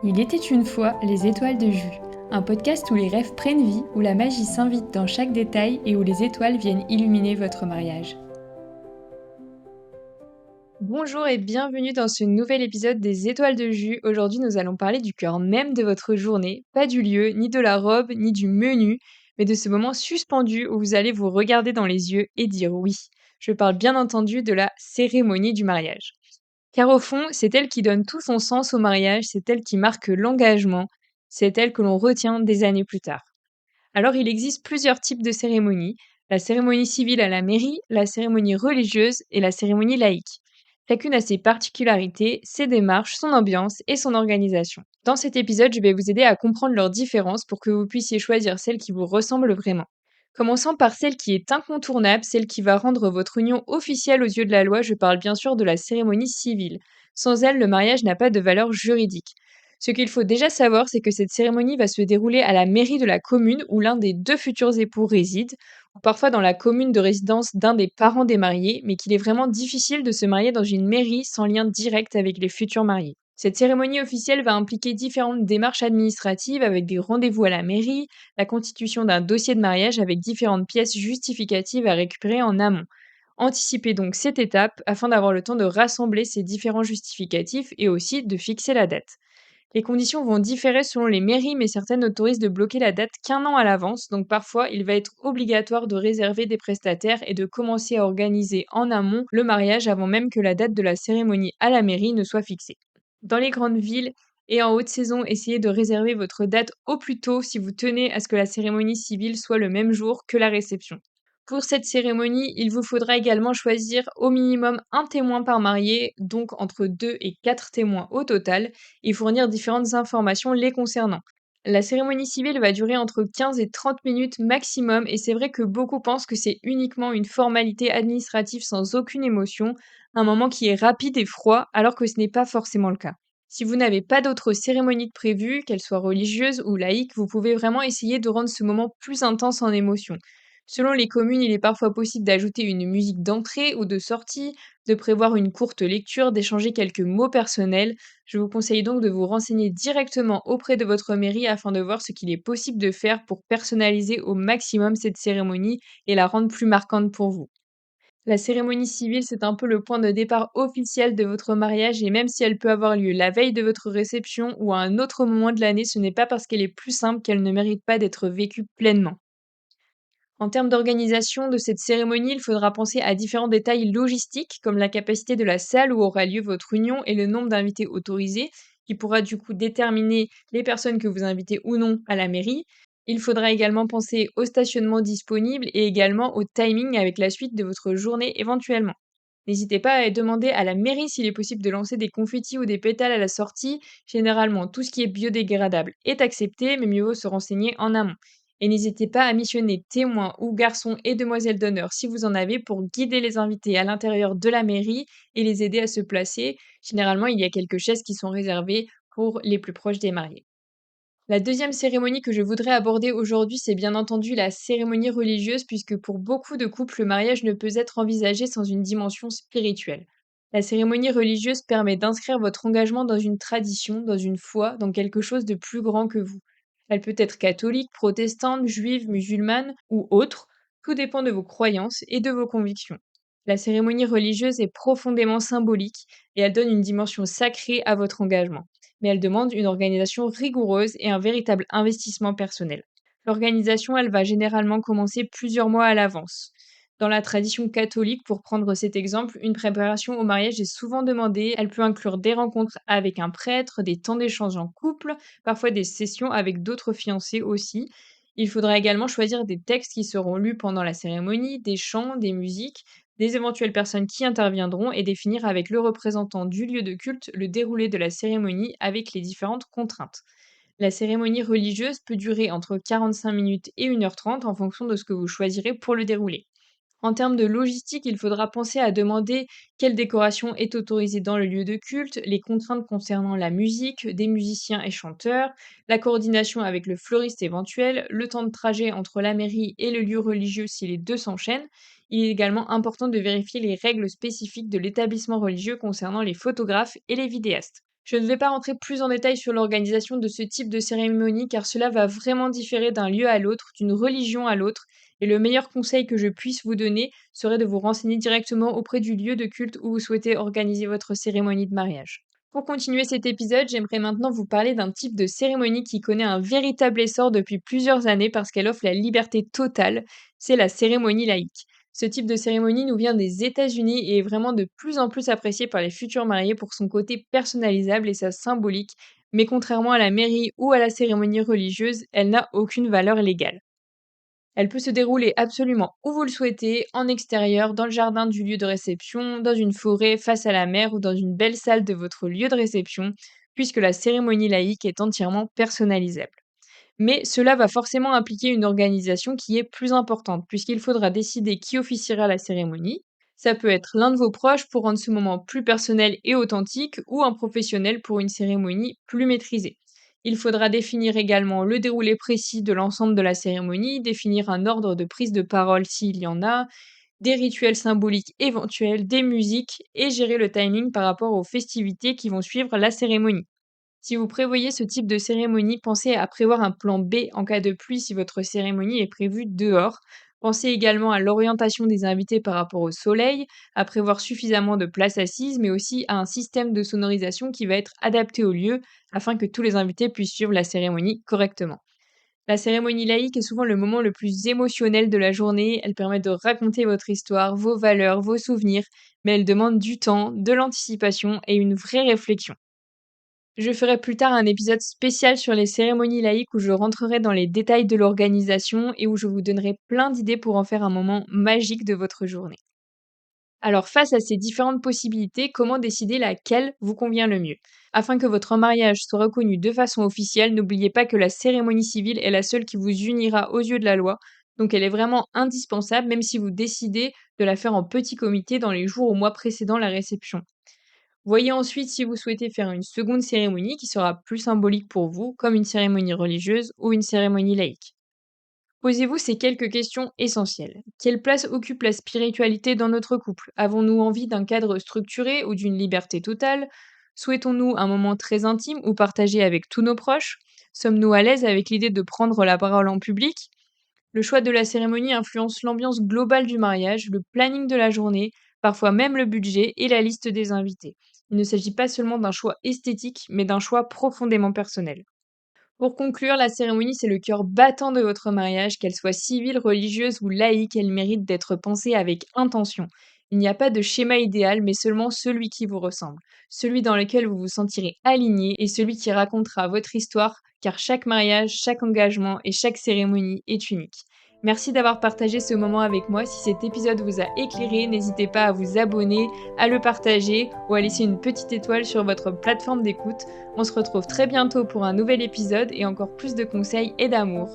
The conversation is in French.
Il était une fois les étoiles de Jus, un podcast où les rêves prennent vie, où la magie s'invite dans chaque détail et où les étoiles viennent illuminer votre mariage. Bonjour et bienvenue dans ce nouvel épisode des étoiles de Jus. Aujourd'hui, nous allons parler du cœur même de votre journée, pas du lieu, ni de la robe, ni du menu, mais de ce moment suspendu où vous allez vous regarder dans les yeux et dire oui. Je parle bien entendu de la cérémonie du mariage. Car au fond, c'est elle qui donne tout son sens au mariage, c'est elle qui marque l'engagement, c'est elle que l'on retient des années plus tard. Alors il existe plusieurs types de cérémonies, la cérémonie civile à la mairie, la cérémonie religieuse et la cérémonie laïque. Chacune a ses particularités, ses démarches, son ambiance et son organisation. Dans cet épisode, je vais vous aider à comprendre leurs différences pour que vous puissiez choisir celle qui vous ressemble vraiment. Commençons par celle qui est incontournable, celle qui va rendre votre union officielle aux yeux de la loi, je parle bien sûr de la cérémonie civile. Sans elle, le mariage n'a pas de valeur juridique. Ce qu'il faut déjà savoir, c'est que cette cérémonie va se dérouler à la mairie de la commune où l'un des deux futurs époux réside, ou parfois dans la commune de résidence d'un des parents des mariés, mais qu'il est vraiment difficile de se marier dans une mairie sans lien direct avec les futurs mariés. Cette cérémonie officielle va impliquer différentes démarches administratives avec des rendez-vous à la mairie, la constitution d'un dossier de mariage avec différentes pièces justificatives à récupérer en amont. Anticipez donc cette étape afin d'avoir le temps de rassembler ces différents justificatifs et aussi de fixer la date. Les conditions vont différer selon les mairies, mais certaines autorisent de bloquer la date qu'1 an à l'avance, donc parfois il va être obligatoire de réserver des prestataires et de commencer à organiser en amont le mariage avant même que la date de la cérémonie à la mairie ne soit fixée. Dans les grandes villes et en haute saison, essayez de réserver votre date au plus tôt si vous tenez à ce que la cérémonie civile soit le même jour que la réception. Pour cette cérémonie, il vous faudra également choisir au minimum un témoin par marié, donc entre 2 et 4 témoins au total, et fournir différentes informations les concernant. La cérémonie civile va durer entre 15 et 30 minutes maximum, et c'est vrai que beaucoup pensent que c'est uniquement une formalité administrative sans aucune émotion, un moment qui est rapide et froid, alors que ce n'est pas forcément le cas. Si vous n'avez pas d'autres cérémonies de prévues, qu'elles soient religieuses ou laïques, vous pouvez vraiment essayer de rendre ce moment plus intense en émotion. Selon les communes, il est parfois possible d'ajouter une musique d'entrée ou de sortie, de prévoir une courte lecture, d'échanger quelques mots personnels. Je vous conseille donc de vous renseigner directement auprès de votre mairie afin de voir ce qu'il est possible de faire pour personnaliser au maximum cette cérémonie et la rendre plus marquante pour vous. La cérémonie civile, c'est un peu le point de départ officiel de votre mariage et même si elle peut avoir lieu la veille de votre réception ou à un autre moment de l'année, ce n'est pas parce qu'elle est plus simple qu'elle ne mérite pas d'être vécue pleinement. En termes d'organisation de cette cérémonie, il faudra penser à différents détails logistiques, comme la capacité de la salle où aura lieu votre union et le nombre d'invités autorisés, qui pourra du coup déterminer les personnes que vous invitez ou non à la mairie. Il faudra également penser au stationnement disponible et également au timing avec la suite de votre journée éventuellement. N'hésitez pas à demander à la mairie s'il est possible de lancer des confettis ou des pétales à la sortie. Généralement, tout ce qui est biodégradable est accepté, mais mieux vaut se renseigner en amont. Et n'hésitez pas à missionner témoins ou garçons et demoiselles d'honneur si vous en avez pour guider les invités à l'intérieur de la mairie et les aider à se placer. Généralement, il y a quelques chaises qui sont réservées pour les plus proches des mariés. La deuxième cérémonie que je voudrais aborder aujourd'hui, c'est bien entendu la cérémonie religieuse, puisque pour beaucoup de couples, le mariage ne peut être envisagé sans une dimension spirituelle. La cérémonie religieuse permet d'inscrire votre engagement dans une tradition, dans une foi, dans quelque chose de plus grand que vous. Elle peut être catholique, protestante, juive, musulmane ou autre, tout dépend de vos croyances et de vos convictions. La cérémonie religieuse est profondément symbolique et elle donne une dimension sacrée à votre engagement, mais elle demande une organisation rigoureuse et un véritable investissement personnel. L'organisation, elle va généralement commencer plusieurs mois à l'avance. Dans la tradition catholique, pour prendre cet exemple, une préparation au mariage est souvent demandée. Elle peut inclure des rencontres avec un prêtre, des temps d'échange en couple, parfois des sessions avec d'autres fiancés aussi. Il faudra également choisir des textes qui seront lus pendant la cérémonie, des chants, des musiques, des éventuelles personnes qui interviendront et définir avec le représentant du lieu de culte le déroulé de la cérémonie avec les différentes contraintes. La cérémonie religieuse peut durer entre 45 minutes et 1h30 en fonction de ce que vous choisirez pour le dérouler. En termes de logistique, il faudra penser à demander quelle décoration est autorisée dans le lieu de culte, les contraintes concernant la musique, des musiciens et chanteurs, la coordination avec le fleuriste éventuel, le temps de trajet entre la mairie et le lieu religieux si les deux s'enchaînent. Il est également important de vérifier les règles spécifiques de l'établissement religieux concernant les photographes et les vidéastes. Je ne vais pas rentrer plus en détail sur l'organisation de ce type de cérémonie car cela va vraiment différer d'un lieu à l'autre, d'une religion à l'autre, et le meilleur conseil que je puisse vous donner serait de vous renseigner directement auprès du lieu de culte où vous souhaitez organiser votre cérémonie de mariage. Pour continuer cet épisode, j'aimerais maintenant vous parler d'un type de cérémonie qui connaît un véritable essor depuis plusieurs années parce qu'elle offre la liberté totale, c'est la cérémonie laïque. Ce type de cérémonie nous vient des États-Unis et est vraiment de plus en plus apprécié par les futurs mariés pour son côté personnalisable et sa symbolique, mais contrairement à la mairie ou à la cérémonie religieuse, elle n'a aucune valeur légale. Elle peut se dérouler absolument où vous le souhaitez, en extérieur, dans le jardin du lieu de réception, dans une forêt, face à la mer ou dans une belle salle de votre lieu de réception, puisque la cérémonie laïque est entièrement personnalisable. Mais cela va forcément impliquer une organisation qui est plus importante, puisqu'il faudra décider qui officiera la cérémonie. Ça peut être l'un de vos proches pour rendre ce moment plus personnel et authentique, ou un professionnel pour une cérémonie plus maîtrisée. Il faudra définir également le déroulé précis de l'ensemble de la cérémonie, définir un ordre de prise de parole s'il y en a, des rituels symboliques éventuels, des musiques, et gérer le timing par rapport aux festivités qui vont suivre la cérémonie. Si vous prévoyez ce type de cérémonie, pensez à prévoir un plan B en cas de pluie si votre cérémonie est prévue dehors. Pensez également à l'orientation des invités par rapport au soleil, à prévoir suffisamment de places assises, mais aussi à un système de sonorisation qui va être adapté au lieu afin que tous les invités puissent suivre la cérémonie correctement. La cérémonie laïque est souvent le moment le plus émotionnel de la journée. Elle permet de raconter votre histoire, vos valeurs, vos souvenirs, mais elle demande du temps, de l'anticipation et une vraie réflexion. Je ferai plus tard un épisode spécial sur les cérémonies laïques où je rentrerai dans les détails de l'organisation et où je vous donnerai plein d'idées pour en faire un moment magique de votre journée. Alors face à ces différentes possibilités, comment décider laquelle vous convient le mieux? Afin que votre mariage soit reconnu de façon officielle, n'oubliez pas que la cérémonie civile est la seule qui vous unira aux yeux de la loi, donc elle est vraiment indispensable même si vous décidez de la faire en petit comité dans les jours ou mois précédant la réception. Voyez ensuite si vous souhaitez faire une seconde cérémonie qui sera plus symbolique pour vous, comme une cérémonie religieuse ou une cérémonie laïque. Posez-vous ces quelques questions essentielles. Quelle place occupe la spiritualité dans notre couple? Avons-nous envie d'un cadre structuré ou d'une liberté totale? Souhaitons-nous un moment très intime ou partagé avec tous nos proches? Sommes-nous à l'aise avec l'idée de prendre la parole en public? Le choix de la cérémonie influence l'ambiance globale du mariage, le planning de la journée, parfois même le budget et la liste des invités. Il ne s'agit pas seulement d'un choix esthétique, mais d'un choix profondément personnel. Pour conclure, la cérémonie, c'est le cœur battant de votre mariage, qu'elle soit civile, religieuse ou laïque, elle mérite d'être pensée avec intention. Il n'y a pas de schéma idéal, mais seulement celui qui vous ressemble, celui dans lequel vous vous sentirez aligné et celui qui racontera votre histoire, car chaque mariage, chaque engagement et chaque cérémonie est unique. Merci d'avoir partagé ce moment avec moi. Si cet épisode vous a éclairé, n'hésitez pas à vous abonner, à le partager ou à laisser une petite étoile sur votre plateforme d'écoute. On se retrouve très bientôt pour un nouvel épisode et encore plus de conseils et d'amour.